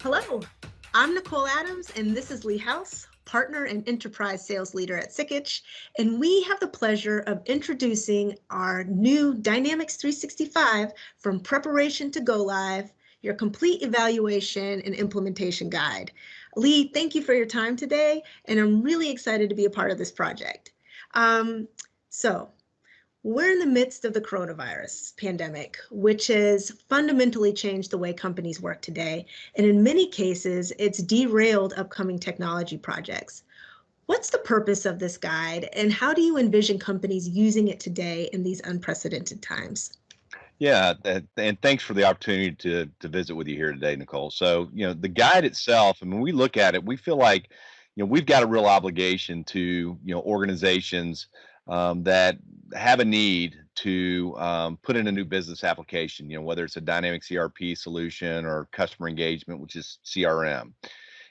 Hello, I'm Nicole Adams, and this is Lee House, Partner and Enterprise Sales Leader at Sikich, and we have the pleasure of introducing our new Dynamics 365 from preparation to go live, your complete evaluation and implementation guide. Lee, thank you for your time today, and I'm really excited to be a part of this project. We're in the midst of the coronavirus pandemic, which has fundamentally changed the way companies work today. And in many cases, it's derailed upcoming technology projects. What's the purpose of this guide, and how do you envision companies using it today in these unprecedented times? Yeah, and thanks for the opportunity to visit with you here today, Nicole. So, the guide itself, and when we look at it, we feel like, we've got a real obligation to, organizations that have a need to put in a new business application, whether it's a dynamic ERP solution or customer engagement, which is CRM.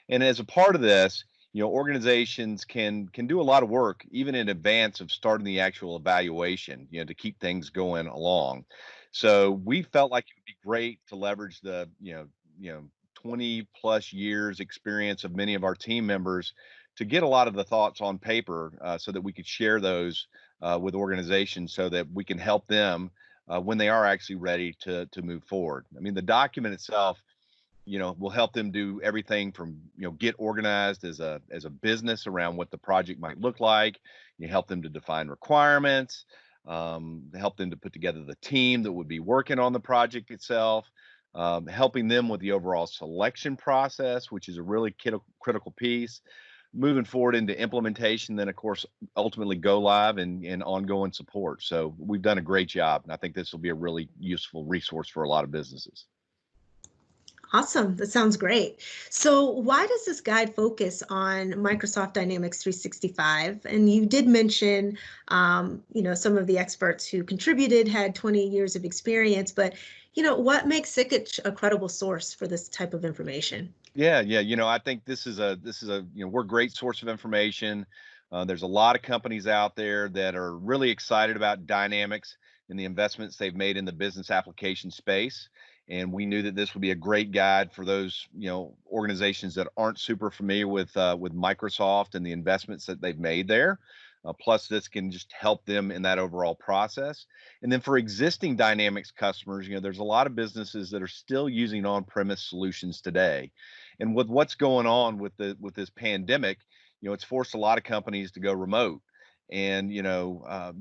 And as a part of this, organizations can do a lot of work even in advance of starting the actual evaluation, to keep things going along. So we felt like it would be great to leverage the 20 plus years experience of many of our team members to get a lot of the thoughts on paper, so that we could share those with organizations so that we can help them when they are actually ready to move forward. I mean, the document itself, will help them do everything from, get organized as a business around what the project might look like. You help them to define requirements, help them to put together the team that would be working on the project itself, helping them with the overall selection process, which is a really critical piece. Moving forward into implementation, then of course, ultimately go live and ongoing support. So we've done a great job, and I think this will be a really useful resource for a lot of businesses. Awesome. That sounds great. So why does this guide focus on Microsoft Dynamics 365? And you did mention, some of the experts who contributed had 20 years of experience, but, what makes Sikich a credible source for this type of information? Yeah. I think this is a we're a great source of information. There's a lot of companies out there that are really excited about Dynamics and the investments they've made in the business application space. And we knew that this would be a great guide for those, organizations that aren't super familiar with Microsoft and the investments that they've made there. Plus, this can just help them in that overall process. And then for existing Dynamics customers, there's a lot of businesses that are still using on-premise solutions today. And with what's going on with this pandemic, it's forced a lot of companies to go remote. And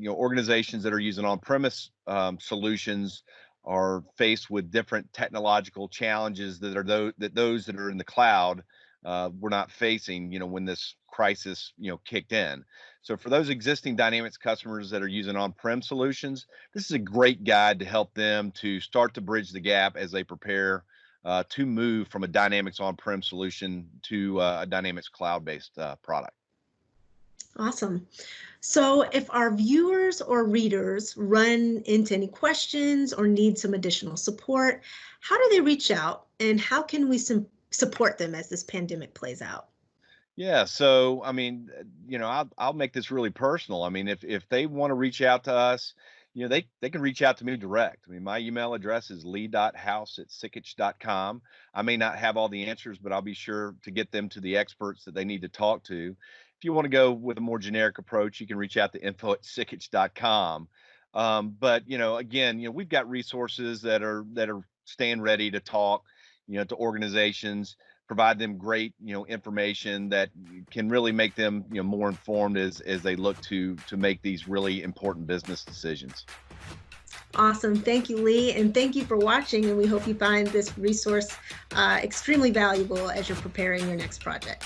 organizations that are using on-premise solutions are faced with different technological challenges that are those that are in the cloud were not facing, when this crisis, kicked in. So for those existing Dynamics customers that are using on-prem solutions, this is a great guide to help them to start to bridge the gap as they prepare to move from a Dynamics on-prem solution to a Dynamics cloud-based product. Awesome. So if our viewers or readers run into any questions or need some additional support, how do they reach out, and how can we support them as this pandemic plays out? Yeah, so I mean, I'll make this really personal. I mean, if they want to reach out to us, they can reach out to me direct. I mean, my email address is lee.house@sikich.com. I may not have all the answers, but I'll be sure to get them to the experts that they need to talk to. If you want to go with a more generic approach, you can reach out to info@sikich.com. But again, we've got resources that are staying ready to talk, to organizations, provide them great, information that can really make them, more informed as they look to make these really important business decisions. Awesome. Thank you, Lee, and thank you for watching, and we hope you find this resource extremely valuable as you're preparing your next project.